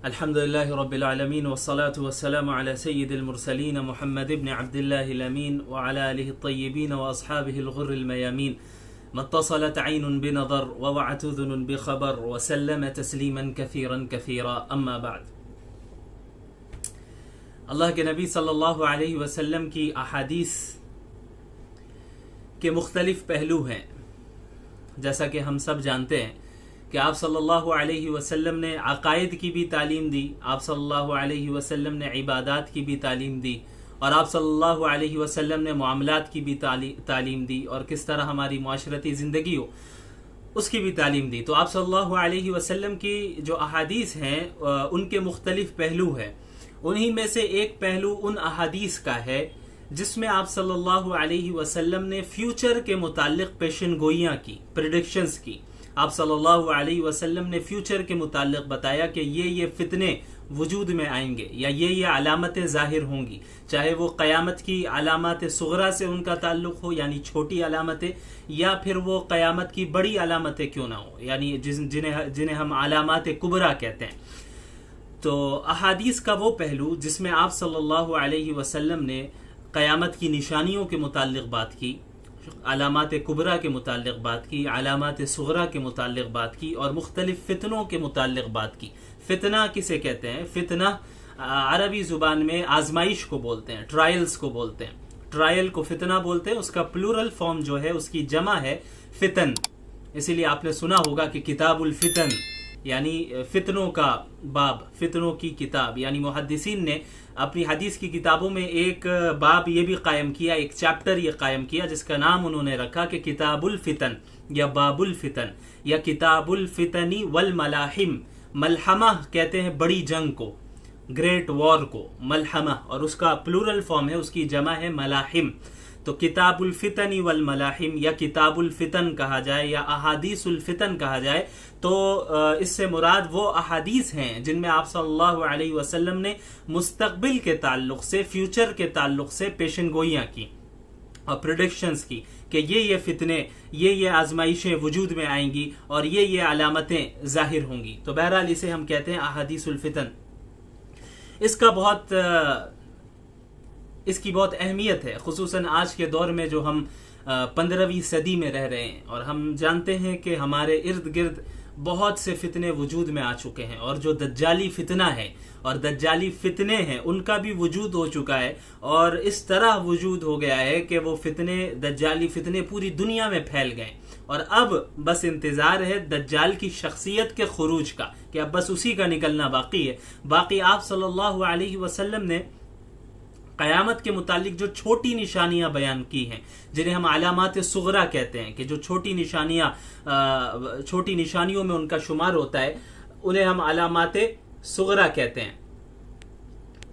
अल्हम्दुलिल्लाहि रब्बिल आलमीन वस्सलातु वस्सलामु अला सय्यिदिल मुरसलीन मुहम्मद इब्न अब्दिल्लाहिल अमीन व अला आलिहि त्तय्यिबीन व अस्हाबिहिल गुर्रिल मयामीन मत्तसलत ऐनुन बिनज़र व वअत उज़ुनुन बिख़बर व सल्लम तस्लीमन कसीरन कसीरा अम्मा बाद। अल्लाह के नबी सल्लल्लाहु अलैहि वसल्लम की अहादीस के मुख्तलिफ पहलू हैं। जैसा कि हम सब जानते हैं कि आप सल्लल्लाहु अलैहि वसल्लम ने अकायद की भी तालीम दी, आप सल्लल्लाहु अलैहि वसल्लम ने इबादात की भी तालीम दी और आप सल्लल्लाहु अलैहि वसल्लम ने मामलात की भी तालीम दी और किस तरह हमारी माशरती ज़िंदगी हो उसकी भी तालीम दी। तो आप सल्लल्लाहु अलैहि वसल्लम की जो अहादीस हैं उनके मुख्तलिफ पहलू हैं। उन्हीं में से एक पहलू उन अहादीस का है जिसमें आप सल्लल्लाहु अलैहि वसल्लम ने फ्यूचर के मुताल्लिक पेशन गोइयाँ की, प्रेडिक्शंस की। आप सल्लल्लाहु अलैहि वसल्लम ने फ्यूचर के मुताल्लिक बताया कि ये फितने वजूद में आएंगे या ये अलामतें जाहिर होंगी, चाहे वो क़यामत की अलामत सुगरा से उनका ताल्लुक हो यानी छोटी अलामतें, या फिर वो क़यामत की बड़ी अलामतें क्यों ना हो यानी जिन्हें हम अलामत कुबरा कहते हैं। तो अहादीस का वो पहलू जिसमें आप सल्लल्लाहु अलैहि वसल्लम ने क़यामत की निशानियों के मुताल्लिक बात की, अलामात कुबरा के मुताल्लिक बात की, अलामात सुगरा के मुताल्लिक बात की और मुख्तलिफ फितनों के मुताल्लिक बात की। फितना किसे कहते हैं? फितना अरबी ज़ुबान में आजमाइश को बोलते हैं, ट्रायल्स को बोलते हैं। ट्रायल को फितना बोलते हैं। उसका प्लूरल फॉर्म जो है उसकी जमा है फितन। इसीलिए आपने सुना होगा कि किताबुल फितन यानी फितनों का बाब, फितनों की किताब। यानी मुहद्दिसीन ने अपनी हदीस की किताबों में एक बाब ये भी कायम किया, एक चैप्टर ये कायम किया जिसका नाम उन्होंने रखा कि किताबुल फितन या बाबुल फितन या किताबुल फितनी वल मलाहिम। मलहमा कहते हैं बड़ी जंग को, ग्रेट वॉर को मलहमा, और उसका प्लूरल फॉर्म है, उसकी जमा है मलाहिम। तो किताबुल फितनी वल मलाहिम या किताबुल फितन कहा जाए या अहादीसुल फितन कहा जाए तो इससे मुराद वो अहादीस हैं जिनमें आप सल्लल्लाहु अलैहि वसल्लम ने मुस्तकबिल के ताल्लुक से, फ्यूचर के ताल्लुक से पेशन गोइयाँ की और प्रेडिक्शंस की कि ये फितने, ये आजमाइशें वजूद में आएंगी और ये अलामतें जाहिर होंगी। तो बहरहाल इसे हम कहते हैं अहादीसुल फितन। इसकी बहुत अहमियत है, खुसूसन आज के दौर में जो हम 15वीं सदी में रह रहे हैं और हम जानते हैं कि हमारे इर्द गिर्द बहुत से फितने वजूद में आ चुके हैं और जो दज्जाली फितना है और दज्जाली फितने हैं उनका भी वजूद हो चुका है और इस तरह वजूद हो गया है कि वो फितने, दज्जाली फितने पूरी दुनिया में फैल गए और अब बस इंतजार है दज्जाल की शख्सियत के खुरूज का कि अब बस उसी का निकलना बाकी है। बाकी आप सल्लल्लाहु अलैहि वसल्लम ने क़यामत के मुतालिक जो छोटी निशानियां बयान की हैं, जिन्हें हम अलामात सुगरा कहते हैं, कि जो छोटी निशानियों में उनका शुमार होता है, उन्हें हम अलामात सुगरा कहते हैं।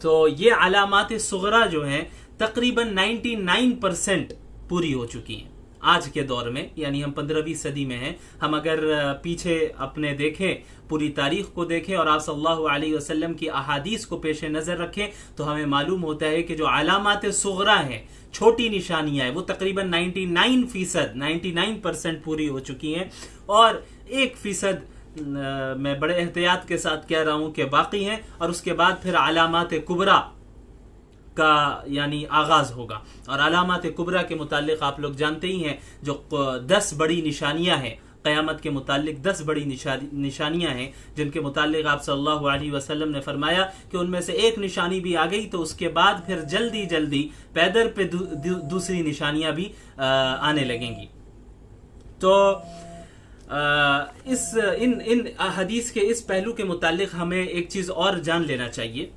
तो ये अलामात सुगरा जो हैं तकरीबन 99% पूरी हो चुकी हैं आज के दौर में, यानी हम 15वीं सदी में हैं। हम अगर पीछे अपने देखें, पूरी तारीख को देखें और आप सल्लल्लाहु अलैहि वसल्लम की अहादीस को पेश नज़र रखें तो हमें मालूम होता है कि जो अलामात सुगरा हैं, छोटी निशानियां हैं, वो तकरीबन 99% पूरी हो चुकी हैं और 1% मैं बड़े एहतियात के साथ कह रहा हूं कि बाकी हैं और उसके बाद फिर अलामात कुबरा का यानी आगाज होगा। और अलामात कुबरा के मुतालिक आप लोग जानते ही हैं जो 10 बड़ी निशानियां हैं, क़यामत के मुतालिक 10 बड़ी निशानियां हैं जिनके मुतालिक आप सल्लल्लाहु अलैहि वसल्लम ने फरमाया कि उनमें से एक निशानी भी आ गई तो उसके बाद फिर जल्दी पैदर पे दूसरी निशानियां भी आने लगेंगी। तो इन हदीस के इस पहलू के मुतालिक हमें एक चीज और जान लेना चाहिए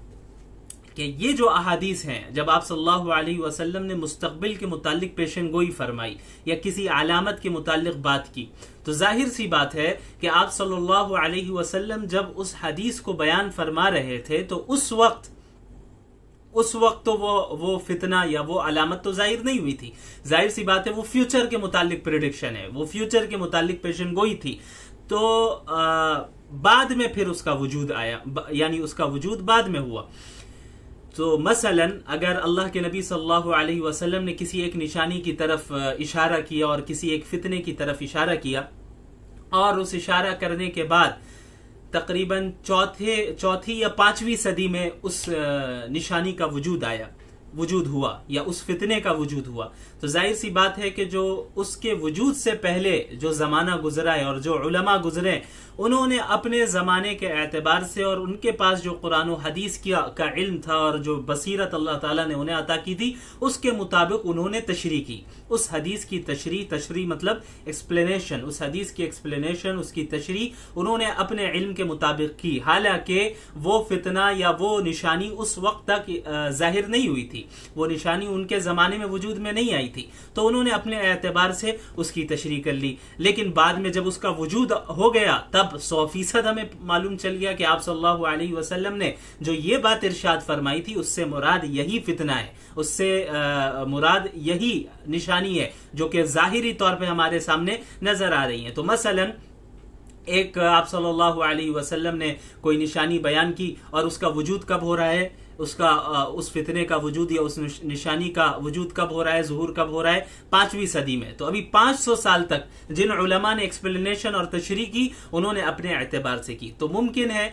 कि ये जो अहादीस हैं, जब आप सल्लल्लाहु अलैहि वसल्लम ने मुस्तकबिल के मुतालिक पेशन गोई फरमाई या किसी अलामत के मुतालिक बात की, तो जाहिर सी बात है कि आप सल्लल्लाहु अलैहि वसल्लम जब उस हदीस को बयान फरमा रहे थे तो उस वक्त तो वो फितना या वो अलामत तो जाहिर नहीं हुई थी। जाहिर सी बात है वो फ्यूचर के मुतालिक प्रेडिक्शन है, वो फ्यूचर के मुतालिक पेशन गोई थी। तो बाद में फिर उसका वजूद आया, यानी उसका वजूद बाद में हुआ। तो मसलन अगर अल्लाह के नबी सल्लल्लाहु अलैहि वसल्लम ने किसी एक निशानी की तरफ इशारा किया और किसी एक फितने की तरफ इशारा किया और उस इशारा करने के बाद तकरीबन चौथी या 5वीं सदी में उस निशानी का वजूद हुआ या उस फितने का वजूद हुआ। तो जाहिर सी बात है कि जो उसके वजूद से पहले जो जमाना गुजरा है और जो उलमा गुजरे, उन्होंने अपने जमाने के एतबार से और उनके पास जो कुरान और हदीस का इल्म था और जो बसीरत अल्लाह ताला ने उन्हें अता की थी, उसके मुताबिक उन्होंने तशरीह की। उस हदीस की तशरीह मतलब एक्सप्लेनेशन, उस हदीस की एक्सप्लेनेशन, उसकी तशरीह उन्होंने अपने इल्म के मुताबिक की। हालांकि वो फितना या वो निशानी उस वक्त तक जाहिर नहीं हुई थी, वो निशानी उनके जमाने में वजूद में नहीं आई थी, तो उन्होंने अपने एतबार से उसकी तशरीह कर ली। लेकिन बाद में जब उसका वजूद हो गया, तब 100% हमें मालूम चल गया कि आप सल्लल्लाहु अलैहि वसल्लम ने जो ये बात इरशाद फरमाई थी, उससे मुराद यही फितना है, उससे मुराद यही निशानी है जो कि जाहिरी तौर पे हमारे सामने नजर आ रही है। तो मसलन एक आप सल्लल्लाहु अलैहि वसल्लम ने कोई निशानी बयान की और उसका वजूद कब हो रहा है, उस फितने का वजूद या उस निशानी का वजूद कब हो रहा है, ज़ुहूर कब हो रहा है, 5वीं सदी में। तो अभी 500 साल तक जिन उलमा ने एक्सप्लेनेशन और तशरीह की, उन्होंने अपने एतबार से की। तो मुमकिन है,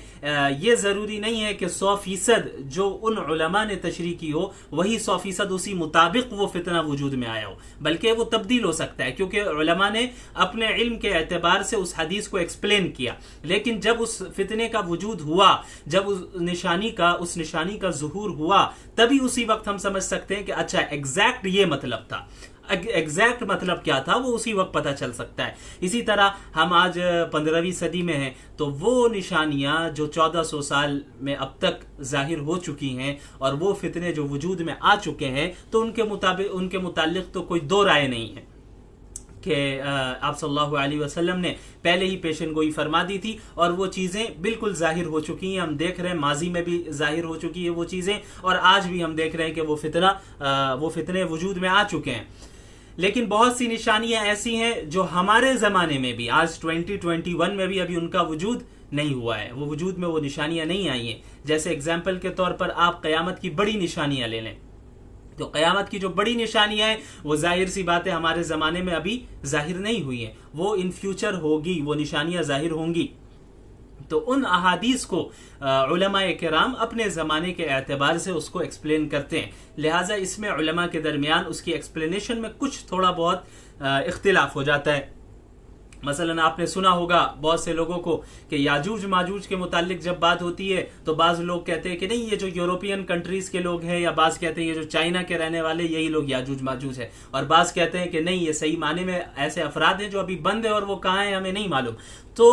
ये जरूरी नहीं है कि 100% जो उन उलमा ने तशरीह की हो वही 100% उसी मुताबिक वो फितना वजूद में आया हो, बल्कि वो तब्दील हो सकता है, क्योंकि उलमा ने अपने इल्म के एतबार से उस हदीस को एक्सप्लेन किया। लेकिन जब उस फितने का वजूद हुआ, जब उस निशानी का ज़ुहूर हुआ, तभी उसी वक्त हम समझ सकते हैं कि अच्छा एग्जैक्ट ये मतलब था, एग्जैक्ट मतलब क्या था, वो उसी वक्त पता चल सकता है। इसी तरह हम आज 15वीं सदी में हैं, तो वो निशानियां जो 1400 साल में अब तक जाहिर हो चुकी हैं और वो फितने जो वजूद में आ चुके हैं, तो उनके मुतालिक तो कोई दो राय नहीं है कि आप सल्लल्लाहु अलैहि वसल्लम ने पहले ही पेशन गोई फरमा दी थी और वो चीजें बिल्कुल जाहिर हो चुकी हैं। हम देख रहे हैं माजी में भी जाहिर हो चुकी है वो चीजें, और आज भी हम देख रहे हैं कि वो फितने वजूद में आ चुके हैं। लेकिन बहुत सी निशानियां ऐसी हैं जो हमारे जमाने में भी, आज 2021 में भी अभी उनका वजूद नहीं हुआ है, वो वजूद में वो निशानियां नहीं आई हैं। जैसे एग्जाम्पल के तौर पर आप कयामत की बड़ी निशानियां ले लें, तो कयामत की जो बड़ी निशानियां हैं वो जाहिर सी बात है हमारे जमाने में अभी जाहिर नहीं हुई हैं, वो इन फ्यूचर होगी, वो निशानियां जाहिर होंगी। तो उन अहादीस को उलमाए किराम अपने ज़माने के एतबार से उसको एक्सप्लेन करते हैं, लिहाजा इसमें उलमा के दरमियान उसकी एक्सप्लेनेशन में कुछ थोड़ा बहुत इख्तिलाफ हो जाता है। मसलन आपने सुना होगा बहुत से लोगों को कि याजूज माजूज के मुतालिक जब बात होती है तो बाज लोग कहते हैं कि नहीं, ये जो यूरोपियन कंट्रीज के लोग हैं, या बाज कहते हैं ये जो चाइना के रहने वाले यही लोग याजूज माजूज है, और बाज कहते हैं कि नहीं, ये सही माने में ऐसे अफराद हैं जो अभी बंद है और वो कहाँ हैं हमें नहीं मालूम। तो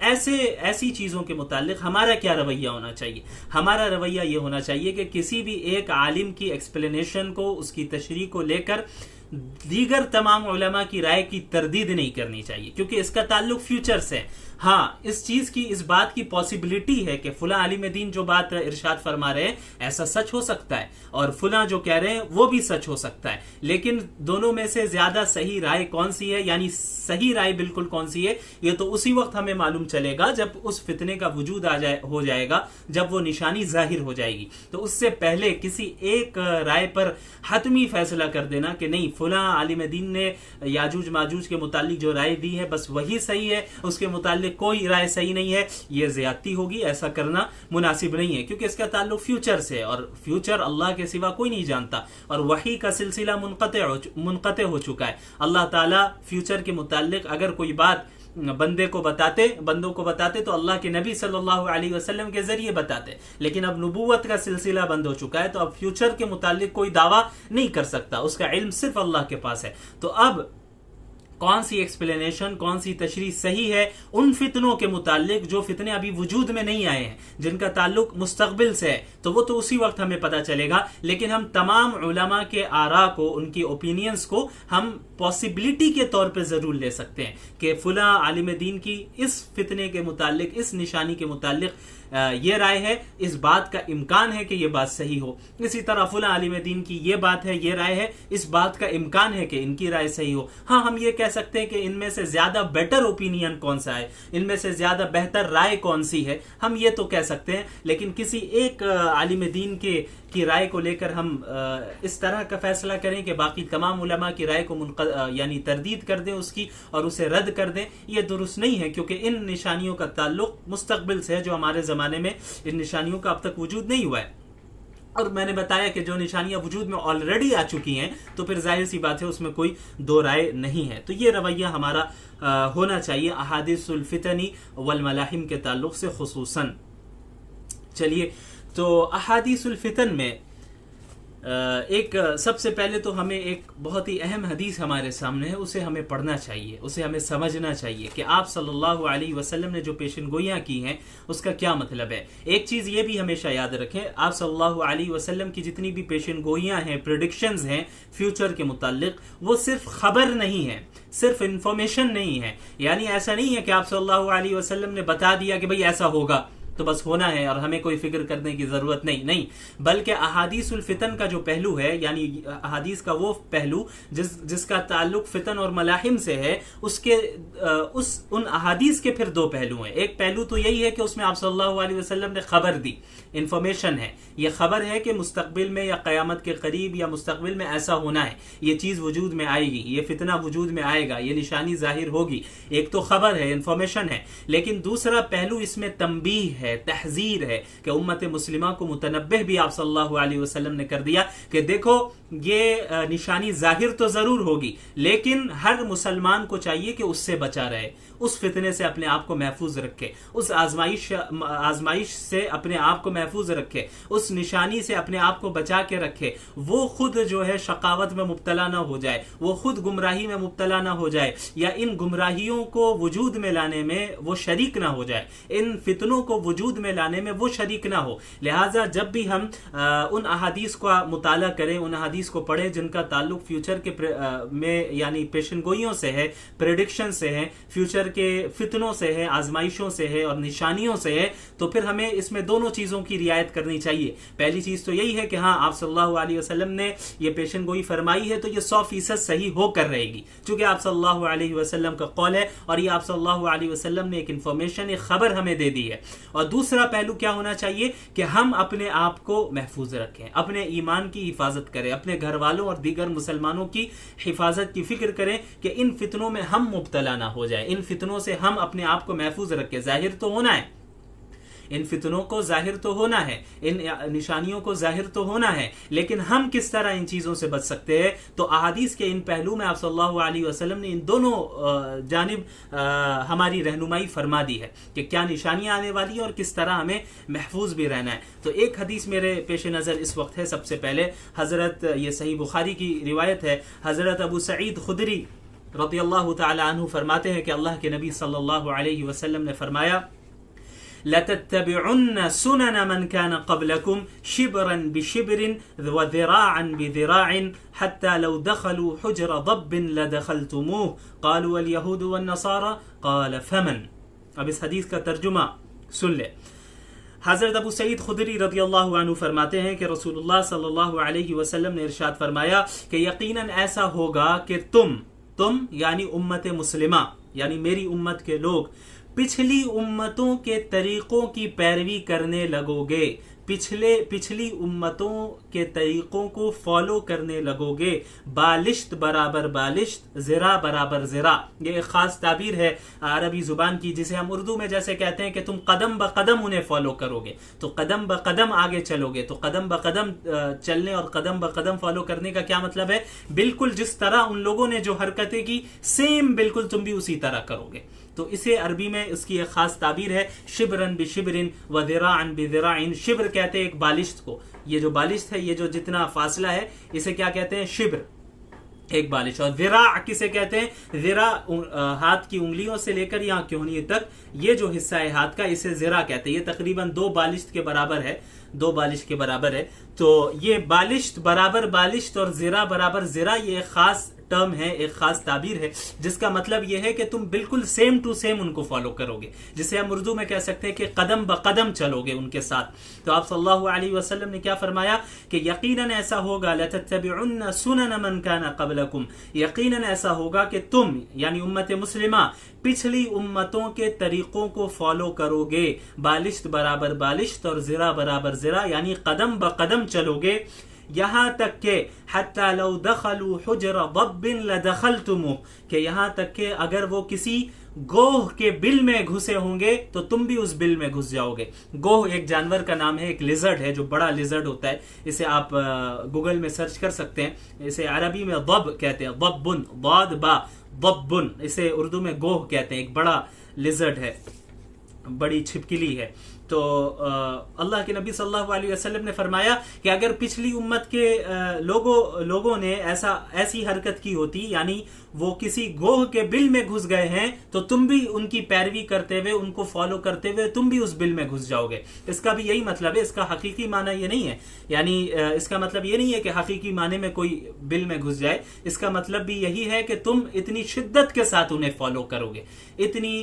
ऐसी चीज़ों के मुतालिक हमारा क्या रवैया होना चाहिए? हमारा रवैया ये होना चाहिए कि किसी भी एक आलिम की एक्सप्लेनेशन को, उसकी तशरीह को लेकर दीगर तमाम उलमा की राय की तरदीद नहीं करनी चाहिए, क्योंकि इसका ताल्लुक फ्यूचर से है। हाँ, इस बात की पॉसिबिलिटी है कि फुला आलिम दीन जो बात इरशाद फरमा रहे हैं ऐसा सच हो सकता है, और फुला जो कह रहे हैं वो भी सच हो सकता है। लेकिन दोनों में से ज्यादा सही राय कौन सी है, यानी सही राय बिल्कुल कौन सी है, ये तो उसी वक्त हमें मालूम चलेगा जब उस फितने का वजूद हो जाएगा, जब वो निशानी जाहिर हो जाएगी। तो उससे पहले किसी एक राय पर हतमी फैसला कर देना कि नहीं, फुला आलिम दीन ने याजूज माजूज के मुतालिक जो राय दी है बस वही सही है, उसके मुतालिक कोई राय सही नहीं है, ये ज्यादती होगी, ऐसा करना मुनासिब नहीं है, क्योंकि इसका ताल्लुक फ्यूचर से, और फ्यूचर अल्लाह के सिवा कोई नहीं जानता, और वही का सिलसिला मुनक़ते हो चुका है। अल्लाह ताला फ्यूचर के मुतालिक अगर कोई बात बंदों को बताते तो अल्लाह के नबी सल्लल्लाहु अलैहि वसल्लम के जरिए बताते, लेकिन अब नबूवत का सिलसिला बंद हो चुका है, तो अब फ्यूचर के मुतालिक कोई दावा नहीं कर सकता, उसका इल्म सिर्फ अल्लाह के पास है। तो अब कौन सी एक्सप्लेनेशन, कौन सी तशरीह सही है उन फितनों के मुतालिक जो फितने अभी वजूद में नहीं आए हैं, जिनका ताल्लुक मुस्तकबिल से है, तो वो तो उसी वक्त हमें पता चलेगा। लेकिन हम तमाम उलमा के आरा को, उनकी ओपिनियंस को हम पॉसिबिलिटी के तौर पे जरूर ले सकते हैं कि फुला आलिम दीन की इस फितने के मुतालिक, इस निशानी के मुतालिक ये राय है, इस बात का इम्कान है कि ये बात सही हो। इसी तरह फुला आलिम दीन की ये बात है, ये राय है, इस बात का इम्कान है कि इनकी राय सही हो। हाँ, हम ये कह सकते हैं कि इनमें से ज्यादा बेटर ओपिनियन कौन सा है, इनमें से ज्यादा बेहतर राय कौन सी है, हम ये तो कह सकते हैं। लेकिन किसी एक आलिम दीन की राय को लेकर हम इस तरह का फैसला करें कि बाकी तमाम उलमा की राय को यानी तरदीद कर दें उसकी और उसे रद्द कर दें, ये दुरुस्त नहीं है, क्योंकि इन निशानियों का ताल्लुक मुस्तकबिल से है, जो हमारे ज़माने में इन निशानियों का अब तक वजूद नहीं हुआ है। और मैंने बताया कि जो निशानियां वजूद में ऑलरेडी आ चुकी हैं तो फिर जाहिर सी बात है उसमें कोई दो राय नहीं है। तो ये रवैया हमारा होना चाहिए अहादीसुल फितनी वल मलाहिम के ताल्लुक से खुसूसन। चलिए, तो अहादीसुल फितन में एक सबसे पहले तो हमें एक बहुत ही अहम हदीस हमारे सामने है, उसे हमें पढ़ना चाहिए, उसे हमें समझना चाहिए कि आप सल्लल्लाहु अलैहि वसल्लम ने जो पेशनगोइयां की हैं उसका क्या मतलब है। एक चीज ये भी हमेशा याद रखें, आप सल्लल्लाहु अलैहि वसल्लम की जितनी भी पेशनगोइयां हैं, प्रेडिक्शंस हैं फ्यूचर के मुताल्लिक, वो सिर्फ खबर नहीं है, सिर्फ इंफॉर्मेशन नहीं है। यानी ऐसा नहीं है कि आप सल्लल्लाहु अलैहि वसल्लम ने बता दिया कि भाई ऐसा होगा तो बस होना है और हमें कोई फिक्र करने की जरूरत नहीं, बल्कि अहादीसुल फितन का जो पहलू है, यानी अहादीस का वो पहलू जिसका ताल्लुक फितन और मलाहिम से है, उसके उन अहादीस के फिर दो पहलू हैं। एक पहलू तो यही है कि उसमें आप सल्लल्लाहु अलैहि वसल्लम ने खबर दी, इंफॉर्मेशन है, ये खबर है कि मुस्तकबिल में या क़यामत के करीब या मुस्तकबिल में ऐसा होना है, ये चीज वजूद में आएगी, ये फितना वजूद में आएगा, ये निशानी जाहिर होगी। एक तो खबर है, इंफॉर्मेशन है, लेकिन दूसरा पहलू इसमें तंबीह है, तहजीर है कि उम्मत मुस्लिमा को मुतनब्बिह भी आप सल्लल्लाहु अलैहि वसल्लम ने कर दिया कि देखो ये निशानी जाहिर तो जरूर होगी, लेकिन हर मुसलमान को चाहिए कि उससे बचा रहे, उस फितने से अपने आप को महफूज रखे, उस आजमाइश से अपने आप को महफूज रखे, उस निशानी से अपने आप को बचा के रखे। वो खुद जो है शकावत में मुब्तला ना हो जाए, वो खुद गुमराही में मुब्तला ना हो जाए, या इन गुमराहियों को वजूद में लाने में वो शरीक ना हो जाए, इन फितनों को वजूद में लाने में वो शरीक ना हो। लिहाजा जब भी हम उन अहादीस का मुताला करें, उन अहादीस को पढ़ें जिनका ताल्लुक फ्यूचर के में यानी पेशनगोइयों से है, प्रेडिक्शन से है, फ्यूचर के फितनों से है, आजमाइशों से है और निशानियों से है, तो फिर हमें इसमें दोनों चीजों की रियायत करनी चाहिए। पहली चीज तो यही है कि हाँ, आप सल्लल्लाहु अलैहि वसल्लम ने ये पेशनगोई फरमाई है तो ये 100% सही होकर रहेगी, क्योंकि आप सल्लल्लाहु अलैहि वसल्लम का कौल है और ये आप सल्लल्लाहु अलैहि वसल्लम ने एक इंफॉर्मेशन, एक खबर हमें दे दी है। और दूसरा पहलू क्या होना चाहिए कि हम अपने आप को महफूज रखें, अपने ईमान की हिफाजत करें, अपने घर वालों और दीगर मुसलमानों की हिफाजत की फिक्र करें कि इन फितनों में हम मुब्तला ना हो जाए, इन फितनों से हम अपने आप को महफूज रखें। जाहिर तो होना है, इन फितनों को जाहिर तो होना है, इन निशानियों को जाहिर तो होना है, लेकिन हम किस तरह इन चीजों से बच सकते हैं। तो अहादीस के इन पहलू में आप सल्लल्लाहु अलैहि वसल्लम ने इन दोनों जानिब हमारी रहनुमाई फरमा दी है कि क्या निशानियां आने वाली हैं और किस तरह हमें महफूज भी रहना है। तो एक हदीस मेरे पेश नजर इस वक्त है, सबसे पहले हजरत, ये सही बुखारी की रिवायत है, हजरत अबू सईद खुदरी रज़ियल्लाहु तआला अन्हु फरमाते हैं कि अल्लाह के नबी सल्लल्लाहु अलैहि वसल्लम ने फरमाया, लतत्तबिउन्न सुनन मन कान क़ब्लकुम शिबरन बिशिबरिन व ज़िराअन बिज़िराअन हत्ता लौ दखलू हुज्र ज़ब्बिन लदखलतुमूह क़ालू अल यहूद वन नसारा क़ाल फमन। अब इस हदीस का तर्जुमा सुन ले। हज़रत अबू सईद खुदरी रज़ियल्लाहु अन्हु फरमाते हैं कि रसूलुल्लाह सल्लल्लाहु अलैहि वसल्लम ने इरशाद फरमाया कि यकीनन ऐसा होगा कि तुम यानी उम्मत मुस्लिमा, यानी मेरी उम्मत के लोग पिछली उम्मतों के तरीकों की पैरवी करने लगोगे, पिछली उम्मतों के तरीकों को फॉलो करने लगोगे। बालिश्त बराबर बालिश्त, ज़िरा बराबर ज़िरा, ये एक खास ताबीर है अरबी जुबान की, जिसे हम उर्दू में जैसे कहते हैं कि तुम कदम ब कदम उन्हें फॉलो करोगे, तो कदम ब कदम आगे चलोगे। तो कदम ब कदम चलने और कदम ब कदम फॉलो करने का क्या मतलब है? बिल्कुल जिस तरह उन लोगों ने जो हरकतें की, सेम बिल्कुल तुम भी उसी तरह करोगे। तो इसे अरबी में इसकी एक खास ताबीर है, शिबरन बिशिबरिन व ज़िराअन बिज़िराअन। शिब्र कहते हैं एक बालिश्त को, ये जो बालिश्त है, ये जो जितना फासला है, इसे क्या कहते हैं? शिब्र, एक बालिश। और ज़िरा किसे कहते हैं? ज़िरा हाथ की उंगलियों से लेकर यहाँ कोहनी तक ये जो हिस्सा है हाथ का, इसे ज़िरा कहते हैं। ये तकरीबन 2 बालिश्त के बराबर है, 2 बालिश के बराबर है। तो ये बालिश्त बराबर बालिश्त और ज़िरा बराबर ज़िरा, ये एक खास टर्म है, एक खास ताबीर है, जिसका मतलब यह है कि तुम बिल्कुल सेम टू सेम उनको फॉलो करोगे, जिसे हम उर्दू में कह सकते हैं कि कदम ब कदम चलोगे उनके साथ। तो आप सल्लल्लाहु अलैहि वसल्लम ने क्या फरमाया कि यकीनन ऐसा होगा, लतत्तबिउन्न सुनन मन कान क़ब्लकुम, यकीनन ऐसा होगा कि तुम यानी उम्मत मुस्लिमा पिछली उम्मतों के तरीकों को फॉलो करोगे, बालिश्त बराबर बालिश्त और ज़िरा बराबर ज़िरा, यानी कदम ब कदम चलोगे। यहाँ तक के हत्ता लौ दखलू हुजरा दब्बिन लदखलतुमु, कि यहाँ तक के अगर वो किसी गोह के बिल में घुसे होंगे तो तुम भी उस बिल में घुस जाओगे। गोह एक जानवर का नाम है, एक लिजर्ड है जो बड़ा लिजर्ड होता है। इसे आप गूगल में सर्च कर सकते हैं। इसे अरबी में दब कहते हैं, दब्बुन, दाद बा दब्बुन। इसे उर्दू में गोह कहते हैं। एक बड़ा लिजर्ड है, बड़ी छिपकली है। तो अल्लाह के नबी सल्लल्लाहु अलैहि वसल्लम ने फरमाया कि अगर पिछली उम्मत के लोगों ने ऐसी हरकत की होती, यानी वो किसी गोह के बिल में घुस गए हैं, तो तुम भी उनकी पैरवी करते हुए, उनको फॉलो करते हुए तुम भी उस बिल में घुस जाओगे। इसका भी यही मतलब है। इसका हकीकी माना ये नहीं है, यानी इसका मतलब ये नहीं है कि हकीकी माने में कोई बिल में घुस जाए। इसका मतलब भी यही है कि तुम इतनी शिद्दत के साथ उन्हें फॉलो करोगे, इतनी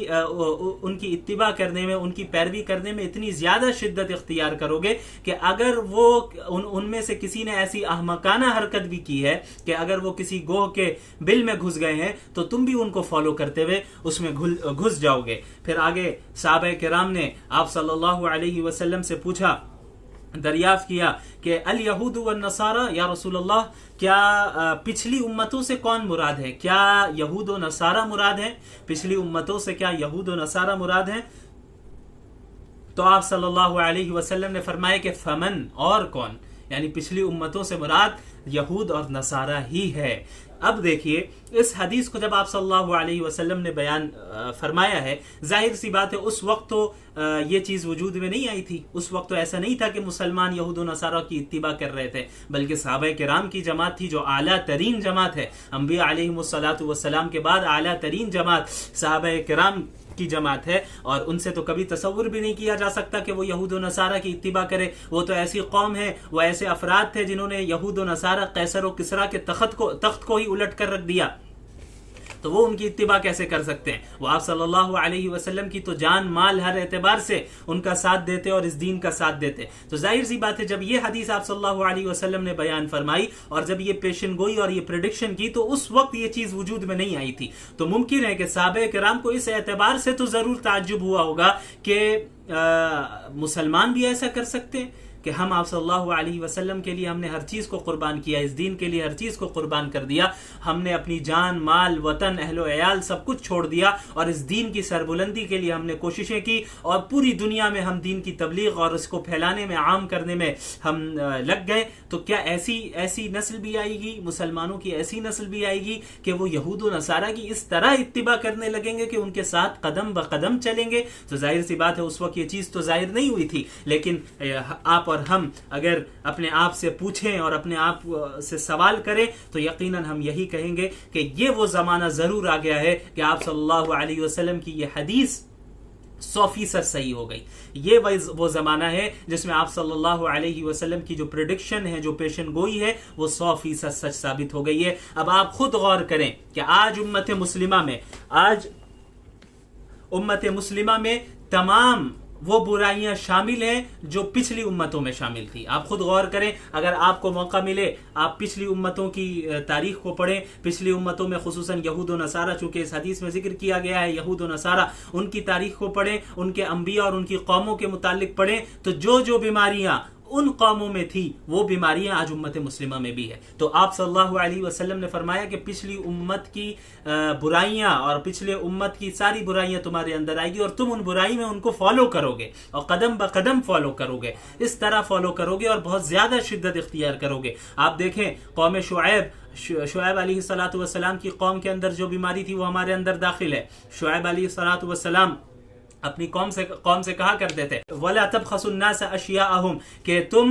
उनकी इत्तिबा करने में, उनकी पैरवी करने में इतनी ज्यादा शिद्दत इख्तियार करोगे कि अगर वो उनमें से किसी ने ऐसी अहमकाना हरकत भी की है कि अगर वो किसी गोह के बिल में घुस गए हैं तो तुम भी उनको फॉलो करते हुए उसमें घुस जाओगे। फिर आगे सहाबा किराम ने आप सल्लल्लाहु अलैहि वसल्लम से पूछा, दरियाफ्त किया कि अल यहूद व नसारा या रसूलल्लाह, क्या पिछली उम्मतों से कौन मुराद है? क्या यहूद व नसारा मुराद है? पिछली उम्मतों से क्या यहूद व नसारा मुराद है? तो आप सल्लल्लाहु अलैहि वसल्लम ने फरमाया कि फमन, और कौन, यानी पिछली उम्मतों से मुराद यहूद और नसारा ही है। अब देखिए, इस हदीस को जब आप सल्लल्लाहु अलैहि वसल्लम ने बयान फरमाया है, जाहिर सी बात है उस वक्त तो ये चीज वजूद में नहीं आई थी। उस वक्त तो ऐसा नहीं था कि मुसलमान यहूद और नसारा की इत्तिबा कर रहे थे, बल्कि सहाबा किराम की जमात थी जो आला तरीन जमात है। अंबिया अलैहिमुस्सलातु वस्सलाम के बाद आला तरीन जमात सहाबा किराम की जमात है, और उनसे तो कभी तसव्वुर भी नहीं किया जा सकता कि वो यहूद और नसारा की इत्तिबा करे। वो तो ऐसी कौम है, वो ऐसे अफराद थे जिन्होंने यहूद और नसारा, कैसर और किसरा के तख्त को ही उलट कर रख दिया, तो वो उनकी इत्तिबा कैसे कर सकते हैं? वो आप सल्लल्लाहु अलैहि वसल्लम की तो जान माल हर एतबार से उनका साथ देते और इस दीन का साथ देते। तो जाहिर सी बात है जब ये हदीस आप सल्लल्लाहु अलैहि वसल्लम ने बयान फरमाई और जब ये पेशन गोई और ये प्रेडिक्शन की, तो उस वक्त ये चीज वजूद में नहीं आई थी। तो मुमकिन है कि सहाबा किराम को इस एतबार से तो जरूर ताज्जुब हुआ होगा कि मुसलमान भी ऐसा कर सकते हैं कि हम आप सल्लल्लाहु अलैहि वसल्लम के लिए हमने हर चीज को कुर्बान किया, इस दीन के लिए हर चीज को कुर्बान कर दिया, हमने अपनी जान, माल, वतन, अहलो अयाल सब कुछ छोड़ दिया और इस दीन की सरबुलंदी के लिए हमने कोशिशें की और पूरी दुनिया में हम दीन की तबलीग और इसको फैलाने में, आम करने में हम लग गए। तो क्या ऐसी नस्ल भी आएगी, मुसलमानों की ऐसी नस्ल भी आएगी कि वो यहूद व नसारा की इस तरह इत्तिबा करने लगेंगे कि उनके साथ कदम ब कदम चलेंगे? तो जाहिर सी बात है उस वक्त ये चीज तो जाहिर नहीं हुई थी। लेकिन आप और हम अगर अपने आप से पूछें और अपने आप से सवाल करें तो यकीनन हम यही कहेंगे कि ये वो जमाना जरूर आ गया है कि आप सल्लल्लाहु अलैहि वसल्लम की ये हदीस 100% सही हो गई। ये वो जमाना है जिसमें आप सल्लल्लाहु अलैहि वसल्लम की जो प्रेडिक्शन है, जो पेशन गोई है, वो 100% सच साबित हो गई है। अब आप खुद गौर करें कि आज उम्मत मुस्लिमा में तमाम वो बुराइयां शामिल हैं जो पिछली उम्मतों में शामिल थी। आप खुद गौर करें, अगर आपको मौका मिले आप पिछली उम्मतों की तारीख को पढ़ें, पिछली उम्मतों में खुसूसन यहूद व नसारा, चूंकि इस हदीस में जिक्र किया गया है यहूद व नसारा, उनकी तारीख को पढ़ें, उनके अंबिया और उनकी कौमों के मुतालिक पढ़ें, तो जो बीमारियां उन कौमों में थी वो बीमारियां आज उम्मत मुस्लिमा में भी है। तो आप सल्लल्लाहु अलैहि वसल्लम ने फरमाया कि पिछली उम्मत की बुराइयां और पिछले उम्मत की सारी बुराइयां तुम्हारे अंदर आएगी और तुम उन बुराई में उनको फॉलो करोगे और कदम ब कदम फॉलो करोगे, इस तरह फॉलो करोगे और बहुत ज्यादा शिद्दत इख्तियार करोगे। आप देखें कौम शुएब अलैहिस्सलातु वस्सलाम की कौम के अंदर जो बीमारी थी वो हमारे अंदर दाखिल है। शुएब अलैहिस्सलातु वस्सलाम अपनी कौम से कहा करते थे, वला तबखसुन नास अशियाअहुम, कि तुम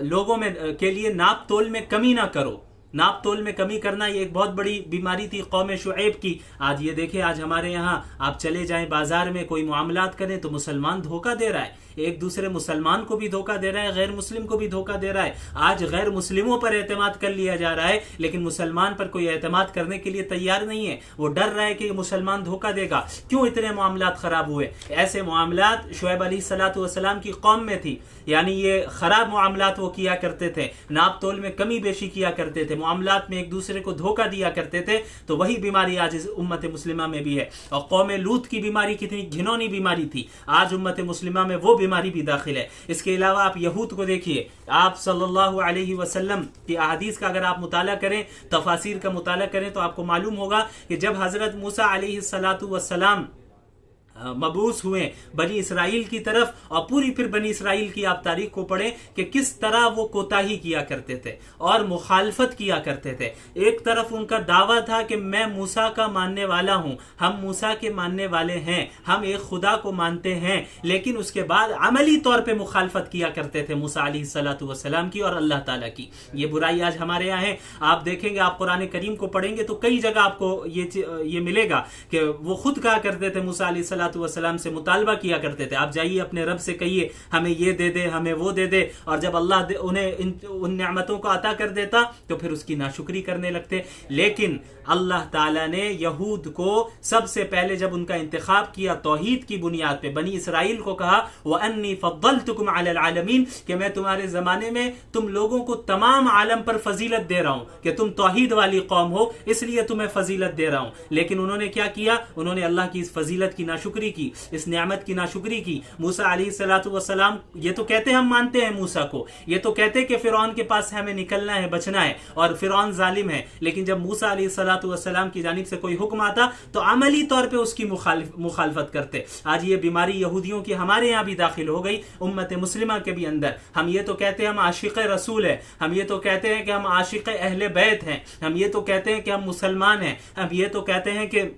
लोगों में के लिए नाप तोल में कमी ना करो। नाप तोल में कमी करना ये एक बहुत बड़ी बीमारी थी कौम शुएब की। आज ये देखें, आज हमारे यहाँ आप चले जाएं बाजार में कोई मामलात करें तो मुसलमान धोखा दे रहा है, एक दूसरे मुसलमान को भी धोखा दे रहा है, गैर मुस्लिम को भी धोखा दे रहा है। आज गैर मुस्लिमों पर एतमाद कर लिया जा रहा है लेकिन मुसलमान पर कोई एतमाद करने के लिए तैयार नहीं है। वो डर रहा है कि मुसलमान धोखा देगा। क्यों इतने मामलात खराब हुए? ऐसे मामलात शुएब अलैहिस्सलातु वस्सलाम की कौम में थी, यानी ये खराब मामलात वो किया करते थे, नाप तोल में कमी बेशी किया करते थे, मामलात में एक दूसरे को धोखा दिया करते थे। तो वही बीमारी आज इस उम्मत मुस्लिमा में भी है। और कौम लूत की बीमारी कितनी घिनौनी बीमारी थी, आज उम्मत मुस्लिमा में वो बीमारी भी दाखिल है। इसके अलावा आप यहूद को देखिए, आप सल्लल्लाहु अलैहि वसल्लम की अहादीस का अगर आप मुताला करें, तफासिर का मुताला करें, तो आपको मालूम होगा कि जब हजरत मूसा अलैहिस्सलातु वस्सलाम मबूस हुए बनी इसराइल की तरफ, और पूरी फिर बनी इसराइल की आप तारीख को पढ़ें कि किस तरह वो कोताही किया करते थे और मुखालफत किया करते थे। एक तरफ उनका दावा था कि मैं मूसा का मानने वाला हूं, हम मूसा के मानने वाले हैं, हम एक खुदा को मानते हैं, लेकिन उसके बाद अमली तौर पे मुखालफत किया करते थे मूसा अलैहिस्सलातु वस्सलाम की और अल्लाह ताला की। ये बुराई आज हमारे यहाँ है। आप देखेंगे, आप कुरान करीम को पढ़ेंगे तो कई जगह आपको ये मिलेगा कि वो खुद कहा करते थे, मूसा अलैहिस्सलातु वस्सलाम से मुतालबा किया करते थे, आप जाइए अपने रब से कहिए हमें ये दे दे, हमें वो दे दे, और जब अल्लाह उन्हें उन नेमतों को अता कर देता तो फिर उसकी नाशुक्री करने लगते। लेकिन अल्लाह ताला ने यहूद को सबसे पहले जब उनका इंतखाब किया तौहीद की बुनियाद पे, बनी इसराइल को कहा व अन्नी फद्दलतुकुम अलल आलमीन, कि मैं तुम्हारे जमाने में तुम लोगों को तमाम आलम पर फजीलत दे रहा हूं, कि तुम तौहीद वाली कौम हो इसलिए तुम्हें फजीलत दे रहा हूं। लेकिन उन्होंने क्या किया, उन्होंने अल्लाह की इस फजीलत की नाशुक्री की, इस नेमत की नाशुक्री की। मूसा अलैहिस्सलातु वस्सलाम ये तो कहते हम मानते हैं मूसा को, ये तो कहते कि फिरौन के पास हमें निकलना है, बचना है, और फिरौन जालिम है, लेकिन जब मूसा अलैहिस्सलातु वस्सलाम की जानिब से कोई हुक्म आता तो अमली तौर पे उसकी मुखालफत करते। आज ये बीमारी यहूदियों की हमारे यहाँ भी दाखिल हो गई, उम्मत मुस्लिमा के भी अंदर। हम ये तो कहते हैं हम आशिक रसूल है, हम ये तो कहते हैं कि हम आशिक अहले बैत हैं, हम ये तो कहते हैं कि हम मुसलमान हैं, हम ये तो कहते हैं कि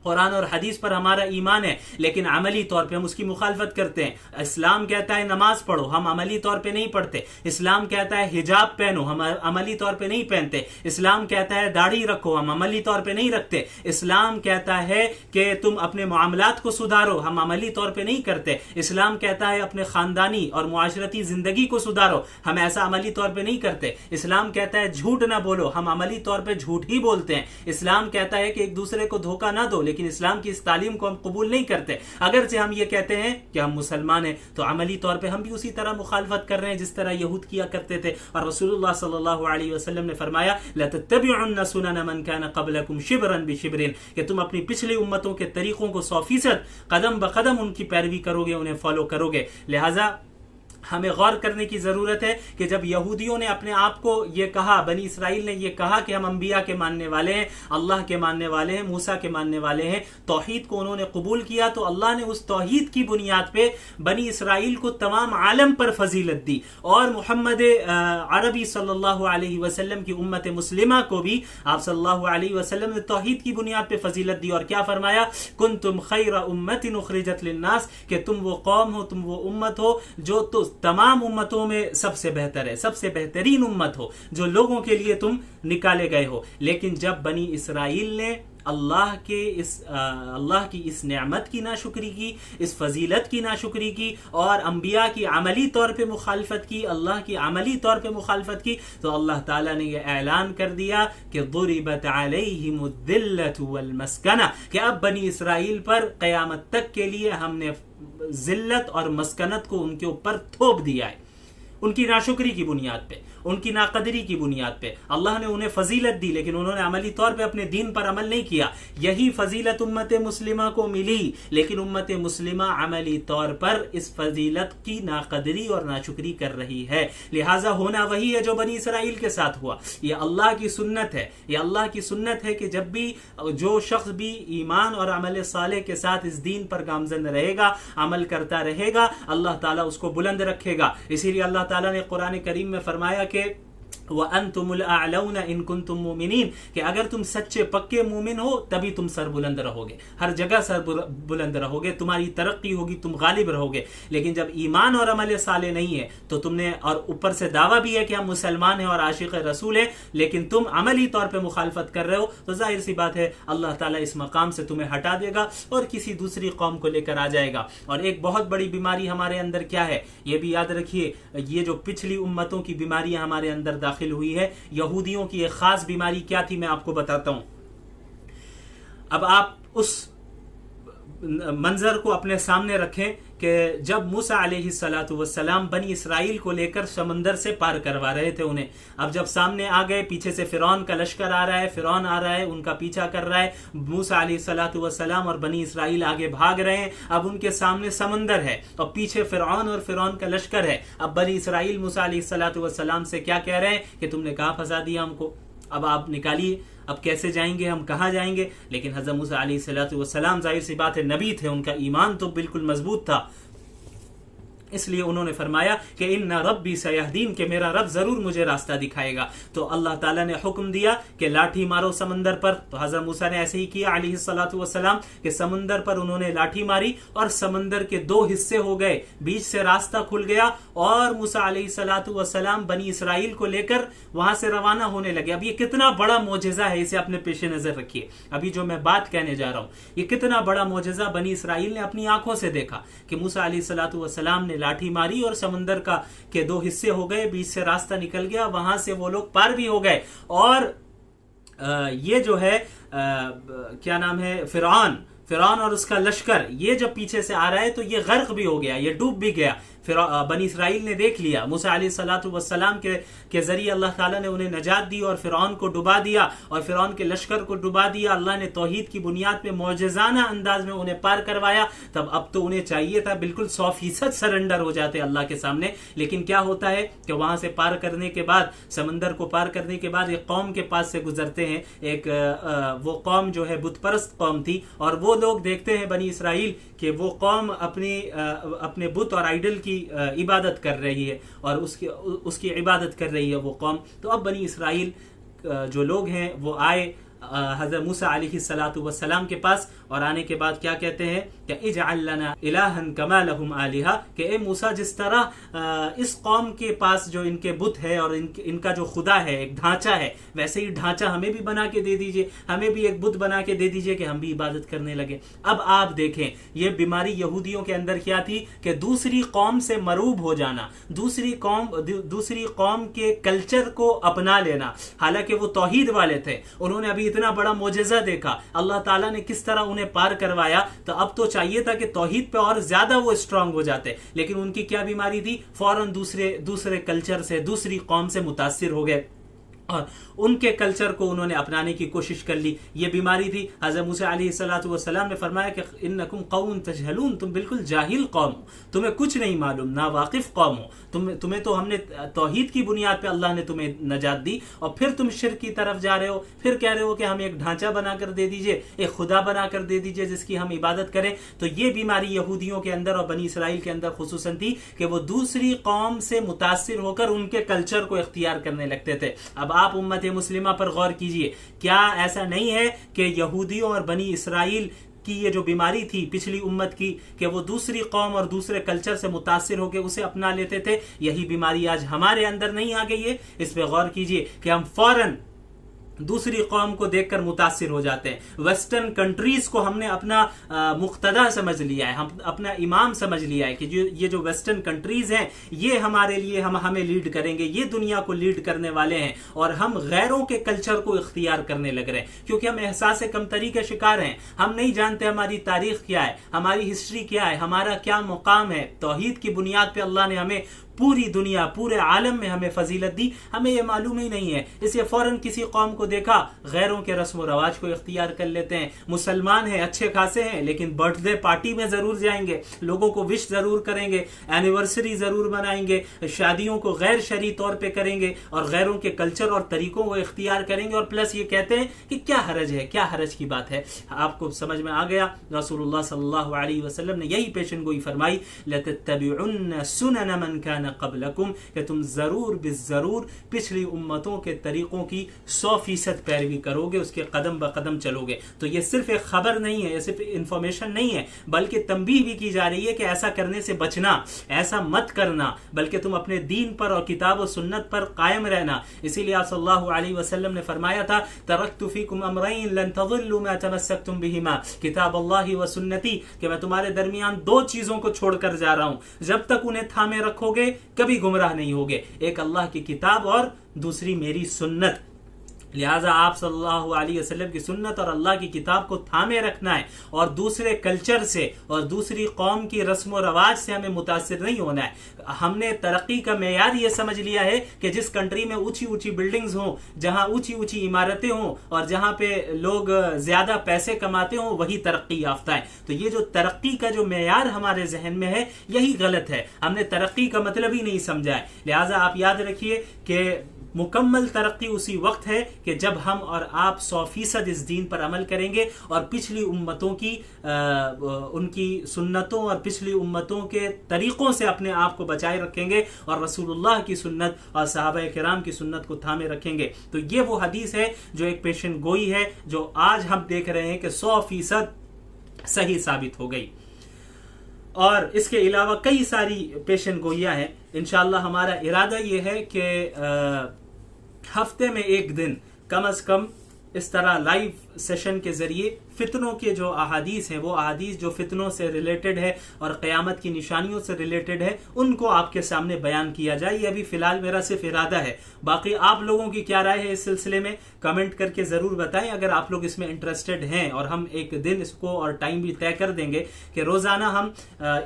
कुरान और हदीस पर हमारा ईमान है, लेकिन अमली तौर पे हम उसकी मुखालफत करते हैं। इस्लाम कहता है नमाज पढ़ो, हम अमली तौर पे नहीं पढ़ते। इस्लाम कहता है हिजाब पहनो, हम अमली तौर पे नहीं पहनते। इस्लाम कहता है दाढ़ी रखो, हम अमली तौर पे नहीं रखते। इस्लाम कहता है कि तुम अपने मामलात को सुधारो, हम अमली तौर पे नहीं करते। इस्लाम कहता है अपने खानदानी और मुआशरती जिंदगी को सुधारो, हम ऐसा अमली तौर पे नहीं करते। इस्लाम कहता है झूठ ना बोलो, हम अमली तौर पे झूठ ही बोलते हैं। इस्लाम कहता है कि एक दूसरे को धोखा ना दो, लेकिन इस्लाम की इस तालीम को हम कबूल नहीं करते। अगर से हम ये कहते हैं कि हम मुसलमान हैं, तो अमली तौर पे हम भी उसी तरह मुखालफत कर रहे हैं जिस तरह यहूद किया करते थे। और रसूलुल्लाह सल्लल्लाहु अलैहि वसल्लम ने फरमाया लतत्तबिउन्न सुनन मन कान क़ब्लकुम शिब्रन बिशिब्रिन, कि तुम अपनी पिछली उम्मतों के तरीकों को 100% कदम ब कदम उनकी पैरवी करोगे, उन्हें फॉलो करोगे। लिहाजा हमें गौर करने की जरूरत है कि जब यहूदियों ने अपने आप को ये कहा, बनी इसराइल ने ये कहा कि हम अंबिया के मानने वाले हैं, अल्लाह के मानने वाले हैं, मूसा के मानने वाले हैं, तौहीद को उन्होंने कबूल किया, तो अल्लाह ने उस तौहीद की बुनियाद पे बनी इसराइल को तमाम आलम पर फजीलत दी, और मोहम्मद अरबी सल्लल्लाहु अलैहि वसल्लम की उम्मत मुस्लिमा को भी आप सल्लल्लाहु अलैहि वसल्लम ने तौहीद की बुनियाद पे फजीलत दी। और क्या फरमाया, कुंतुम खैर उम्मतिन उखरिजत लिन्नास, कि तुम वो कौम हो, तुम वो उम्मत हो जो तो तमाम उम्मतों में सबसे बेहतर है, सबसे बेहतरीन उम्मत हो, जो लोगों के लिए तुम निकाले गए हो। लेकिन जब बनी इसराइल ने अल्लाह की इस नेमत की नाशुक्री की, इस फजीलत की नाशुक्री की, और अंबिया की अमली तौर पे मुखालफत की, अल्लाह की अमली तौर पे मुखालफत की, तो अल्लाह ताला ने यह ऐलान कर दिया कि दुरिबत अलैहिमुद्दिल्लतु वल मस्कना, कि अब बनी इसराइल पर क़यामत तक के लिए हमने जिल्लत और मस्कनत को उनके ऊपर थोप दिया है, उनकी नाशुक्री की बुनियाद पे, उनकी नाकदरी की बुनियाद पे। अल्लाह ने उन्हें फजीलत दी, लेकिन उन्होंने अमली तौर पे अपने दीन पर अमल नहीं किया। यही फजीलत उम्मत मुस्लिमा को मिली, लेकिन उम्मत मुस्लिमा अमली तौर पर इस फजीलत की नाकदरी और नाशुक्री कर रही है। लिहाजा होना वही है जो बनी इसराइल के साथ हुआ। यह अल्लाह की सुन्नत है, यह अल्लाह की सुन्नत है कि जब भी जो शख्स भी ईमान और अमल साले के साथ इस दीन पर गामजन रहेगा, अमल करता रहेगा, अल्लाह ताला उसको बुलंद रखेगा। इसीलिए अल्लाह ताला ने कुरान करीम में फरमाया कि वअंतुमुल अअलौना इन कुंतुम मुमिनीन, कि अगर तुम सच्चे पक्के मुमिन हो तभी तुम सर बुलंद रहोगे, हर जगह सर बुलंद रहोगे, तुम्हारी तरक्की होगी, तुम गालिब रहोगे। लेकिन जब ईमान और अमल साले नहीं है तो तुमने, और ऊपर से दावा भी है कि हम मुसलमान हैं और आशिक रसूल है, लेकिन तुम अमली तौर पे मुखालफत कर रहे हो, तो जाहिर सी बात है अल्लाह ताला इस मकाम से तुम्हें हटा देगा और किसी दूसरी कौम को लेकर आ जाएगा। और एक बहुत बड़ी बीमारी हमारे अंदर क्या है, ये भी याद रखिए, ये जो पिछली उम्मतों की बीमारियां हमारे अंदर दाखिल हुई है, यहूदियों की एक खास बीमारी क्या थी मैं आपको बताता हूं। अब आप उस मंजर को अपने सामने रखें कि जब मूसा अलैहिस्सलातु वस्सलाम बनी इसराइल को लेकर समंदर से पार करवा रहे थे उन्हें, अब जब सामने आ गए, पीछे से फिरौन का लश्कर आ रहा है, फिरौन आ रहा है, उनका पीछा कर रहा है, मूसा अलैहिस्सलातु वस्सलाम और बनी इसराइल आगे भाग रहे हैं, अब उनके सामने समंदर है और पीछे फिरौन और फिरौन का लश्कर है। अब बनी इसराइल मूसा अलैहिस्सलातु वस्सलाम से क्या कह रहे हैं कि तुमने कहां फंसा दिया हमको, अब आप निकालिए, अब कैसे जाएंगे, हम कहां जाएंगे। लेकिन हज़रत मूसा अलैहिस्सलातु वस्सलाम जाहिर सी बात है नबी थे, उनका ईमान तो बिल्कुल मजबूत था, इसलिए उन्होंने फरमाया कि इन्ना रब्बी सयहदीन, के मेरा रब जरूर मुझे रास्ता दिखाएगा। तो अल्लाह ताला ने हुक्म दिया कि लाठी मारो समंदर पर। तो हज़रत मूसा ने ऐसे ही किया अलैहिस्सलातु वस्सलाम कि समंदर पर उन्होंने लाठी मारी और समंदर के दो हिस्से हो गए, बीच से रास्ता खुल गया और मूसा अलैहिस्सलातु वस्सलाम बनी इसराइल को लेकर वहां से रवाना होने लगे। अब ये कितना बड़ा मोजेजा है, इसे अपने पेश नजर रखिए। अभी जो मैं बात कहने जा रहा हूं, ये कितना बड़ा मोजेजा बनी इसराइल ने अपनी आंखों से देखा कि मूसा अलैहिस्सलातु वस्सलाम ने लाठी मारी और समंदर के दो हिस्से हो गए, बीच से रास्ता निकल गया, वहां से वो लोग पार भी हो गए। और ये जो है क्या नाम है, फिरौन और उसका लश्कर, ये जब पीछे से आ रहा है तो ये गर्क भी हो गया, ये डूब भी गया। फिर बनी इसराइल ने देख लिया, मूसा अलैहिस्सलातु वस्सलाम के जरिए अल्लाह ताला ने उन्हें नजात दी और फिरौन को डुबा दिया और फिरौन के लश्कर को डुबा दिया। अल्लाह ने तौहीद की बुनियाद पे मौजज़ाना अंदाज में उन्हें पार करवाया। तब अब तो उन्हें चाहिए था बिल्कुल 100% सरेंडर हो जाते अल्लाह के सामने, लेकिन क्या होता है कि वहां से पार करने के बाद, समंदर को पार करने के बाद एक कौम के पास से गुजरते हैं। वो कौम जो है बुतपरस्त कौम थी और वो लोग देखते हैं बनी इसराइल कि वो कौम अपने बुत और आइडल की इबादत कर रही है और उसकी इबादत कर रही है वो कौम। तो अब बनी इसराइल जो लोग हैं वो आए हज़रत मूसा अलैहिस्सलातु वस्सलाम के पास और आने के बाद क्या कहते हैं कि इजअल लना इलाहन कमा लहुम आलिहा, कि ए मूसा जिस तरह इस कौम के पास जो इनके बुत है और इनका जो खुदा है, एक ढांचा है, वैसे ही ढांचा हमें भी बना के दे दीजिए, हमें भी एक बुत बना के दे दीजिए कि हम भी इबादत करने लगे। अब आप देखें ये बीमारी यहूदियों के अंदर क्या थी कि दूसरी कौम से मरूब हो जाना, दूसरी कौम के कल्चर को अपना लेना। हालांकि वो तौहीद वाले थे, उन्होंने अभी इतना बड़ा मोजेजा देखा, अल्लाह ताला ने किस तरह उन्हें पार करवाया, तो अब तो चाहिए था कि तौहीद पे और ज्यादा वो स्ट्रांग हो जाते। लेकिन उनकी क्या बीमारी थी, फौरन दूसरे कल्चर से, दूसरी कौम से मुतासिर हो गए और उनके कल्चर को उन्होंने अपनाने की कोशिश कर ली। ये बीमारी थी। हज़रत मूसा अलैहिस्सलातु वस्सलाम ने फरमाया कि इन्नकुम कौमुन तजहलून, तुम बिल्कुल जाहिल कौम हो, तुम्हें कुछ नहीं मालूम, ना वाकिफ कौम हो, तुम्हें तो हमने तौहीद की बुनियाद पे अल्लाह ने तुम्हें नजात दी और फिर तुम शिर्क की तरफ जा रहे हो, फिर कह रहे हो कि हमें एक ढांचा बनाकर दे दीजिए, एक खुदा बनाकर दे दीजिए जिसकी हम इबादत करें। तो ये बीमारी यहूदियों के अंदर और बनी इसराइल के अंदर खुसूसन थी कि वो दूसरी कौम से मुतासिर होकर उनके कल्चर को इख्तियार करने लगते थे। अब आप उम्मत मुस्लिमा पर गौर कीजिए, क्या ऐसा नहीं है कि यहूदियों और बनी इसराइल की ये जो बीमारी थी पिछली उम्मत की कि वो दूसरी कौम और दूसरे कल्चर से मुतासिर होकर उसे अपना लेते थे, यही बीमारी आज हमारे अंदर नहीं आ गई है? इस पे गौर कीजिए कि हम फौरन दूसरी कौम को देखकर मुतासिर हो जाते हैं। वेस्टर्न कंट्रीज को हमने अपना मुक्तदा समझ लिया है, हम अपना इमाम समझ लिया है कि ये जो वेस्टर्न कंट्रीज हैं ये हमारे लिए हमें लीड करेंगे, ये दुनिया को लीड करने वाले हैं और हम गैरों के कल्चर को इख्तियार करने लग रहे हैं क्योंकि हम एहसास कमतरी के शिकार हैं। हम नहीं जानते हमारी तारीख क्या है, हमारी हिस्ट्री क्या है, हमारा क्या मुकाम है। तौहीद की बुनियाद पे अल्लाह ने हमें पूरी दुनिया, पूरे आलम में हमें फजीलत दी, हमें यह मालूम ही नहीं है। इसलिए फौरन किसी कौम को देखा गैरों के रस्म व रवाज को इख्तियार कर लेते हैं। मुसलमान हैं, अच्छे खासे हैं, लेकिन बर्थडे पार्टी में जरूर जाएंगे, लोगों को विश जरूर करेंगे, एनिवर्सरी जरूर मनाएंगे, शादियों को गैर शरई तौर पे करेंगे और गैरों के कल्चर और तरीकों को इख्तियार करेंगे और प्लस ये कहते हैं कि क्या हरज है, क्या हरज की बात है। आपको समझ में आ गया, रसूलुल्लाह सल्लल्लाहु अलैहि वसल्लम ने यही पेशन गोई फरमाई, लतत्तबिउन्न सुनन मन कान क़ब्लकुम, कि तुम जरूर बिजरूर पिछली उम्मतों के तरीकों की 100% पैरवी करोगे, उसके कदम ब कदम चलोगे। तो ये सिर्फ एक खबर नहीं है, ये सिर्फ इंफॉर्मेशन नहीं है, बल्कि तंबीह भी की जा रही है कि ऐसा करने से बचना, ऐसा मत करना, बल्कि तुम अपने दीन पर और किताब और सुन्नत पर कायम रहना। इसीलिए आप सल्लल्लाहु अलैहि वसल्लम ने फरमाया था, तरक्तु फीकुम अमरैन लन तज़िल्लु मा तमस्सक्तुम बिहिमा, किताब अल्लाह व सुन्नती, कि मैं तुम्हारे दरमियान दो चीजों को छोड़कर जा रहा हूं, जब तक उन्हें थामे रखोगे कभी गुमराह नहीं होगे। एक अल्लाह की किताब और दूसरी मेरी सुन्नत। लिहाजा आप सल्लल्लाहु अलैहि वसल्लम की सुन्नत और अल्लाह की किताब को थामे रखना है और दूसरे कल्चर से और दूसरी कौम की रस्म व रवाज से हमें मुतासिर नहीं होना है। हमने तरक्की का मेयार ये समझ लिया है कि जिस कंट्री में ऊंची ऊंची बिल्डिंग्स हों, जहां ऊंची ऊंची इमारतें हों और जहां पे लोग ज्यादा पैसे कमाते हों, वही तरक्की याफ्ता है। तो ये जो तरक्की का जो मेयार हमारे जहन में है, यही गलत है। हमने तरक्की का मतलब ही नहीं समझा है। लिहाजा आप याद रखिए कि मुकम्मल तरक्की उसी वक्त है कि जब हम और आप 100% इस दीन पर अमल करेंगे और पिछली उम्मतों की उनकी सुन्नतों और पिछली उम्मतों के तरीकों से अपने आप को बचाए रखेंगे और रसूलुल्लाह की सुन्नत और सहाबा किराम की सुन्नत को थामे रखेंगे। तो ये वो हदीस है जो एक पेशन गोई है, जो आज हम देख रहे हैं कि 100% सही साबित हो गई। और इसके अलावा कई सारी पेशन गोइयां हैं। इंशाअल्लाह हमारा इरादा यह है कि हफ्ते में एक दिन कम से कम इस तरह लाइव सेशन के जरिए फितनों के जो अहादीस हैं, वो अहादीस जो फितनों से रिलेटेड है और क़यामत की निशानियों से रिलेटेड है, उनको आपके सामने बयान किया जाए। ये अभी फिलहाल मेरा सिर्फ इरादा है। बाकी आप लोगों की क्या राय है इस सिलसिले में, कमेंट करके जरूर बताएं। अगर आप लोग इसमें इंटरेस्टेड हैं और हम एक दिन इसको और टाइम भी तय कर देंगे कि रोजाना हम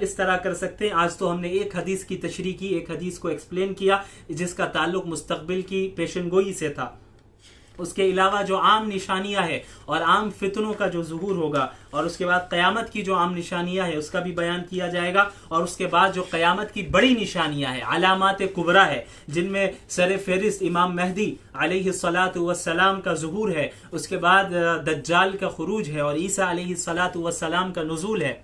इस तरह कर सकते हैं। आज तो हमने एक हदीस की तशरीह की, एक हदीस को एक्सप्लेन किया जिसका ताल्लुक मुस्तकबिल की पेशनगोई से था। उसके अलावा जो आम निशानियां है और आम फितनों का जो ज़ुहूर होगा और उसके बाद क़यामत की जो आम निशानियां है उसका भी बयान किया जाएगा। और उसके बाद जो क़यामत की बड़ी निशानियां है, अलामात कुबरा है, जिनमें सर फहरिस्त इमाम महदी अलैहिस्सलातु वस्सलाम का ज़ुहूर है, उसके बाद दज्जाल का खुरूज है और ईसा अलैहिस्सलातु वस्सलाम का नुज़ूल है,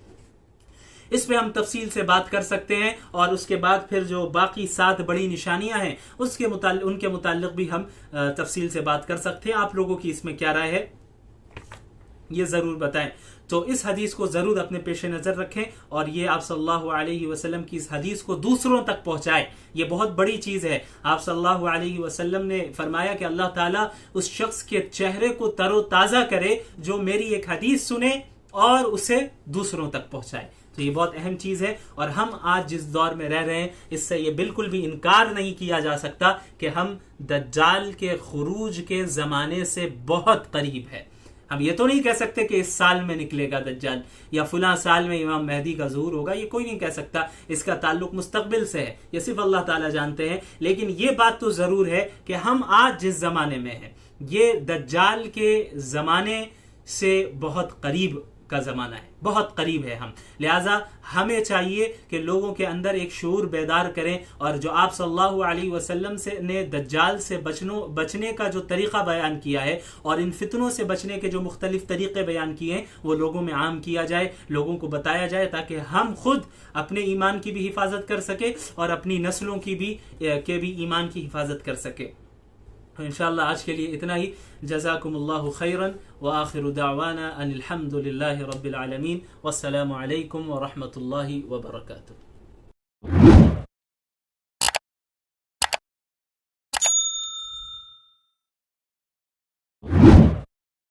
इस पे हम तफसील से बात कर सकते हैं। और उसके बाद फिर जो बाकी 7 बड़ी निशानियां हैं उनके मुताल्लिक भी हम तफसील से बात कर सकते हैं। आप लोगों की इसमें क्या राय है ये जरूर बताएं। तो इस हदीस को जरूर अपने पेश नजर रखें और ये आप सल्लल्लाहु अलैहि वसल्लम की इस हदीस को दूसरों तक पहुंचाएं। ये बहुत बड़ी चीज है। आप सल्लल्लाहु अलैहि वसल्लम ने फरमाया कि अल्लाह ताला उस शख्स के चेहरे को तरोताजा करे जो मेरी एक हदीस सुने और उसे दूसरों तक पहुंचाए। तो ये बहुत अहम चीज है। और हम आज जिस दौर में रह रहे हैं, इससे ये बिल्कुल भी इनकार नहीं किया जा सकता कि हम दज्जाल के खुरूज के जमाने से बहुत करीब है। हम ये तो नहीं कह सकते कि इस साल में निकलेगा दज्जाल या फुला साल में इमाम मेहदी का ज़ुहूर होगा, ये कोई नहीं कह सकता। इसका ताल्लुक मुस्तकबिल से है, ये सिर्फ अल्लाह ताला जानते हैं। लेकिन ये बात तो जरूर है कि हम आज जिस जमाने में हैं, ये दज्जाल के जमाने से बहुत करीब का जमाना है, बहुत करीब है हम। लिहाजा हमें चाहिए कि लोगों के अंदर एक शऊर बेदार करें और जो आप सल्लल्लाहु अलैहि वसल्लम से ने दज्जाल से बचने का जो तरीका बयान किया है और इन फितनों से बचने के जो मुख्तलिफ तरीके बयान किए हैं, वो लोगों में आम किया जाए, लोगों को बताया जाए, ताकि हम खुद अपने ईमान की भी हिफाजत कर सके और अपनी नस्लों की भी ईमान की हिफाजत कर सके। इंशाअल्लाह आज के लिए इतना ही। जज़ाकुमुल्लाहु खैरन व आखिरु दावाना अनिल हम्दुलिल्लाहि रब्बिल आलमीन। वस्सलामु अलैकुम व रहमतुल्लाहि व बरकातुहू।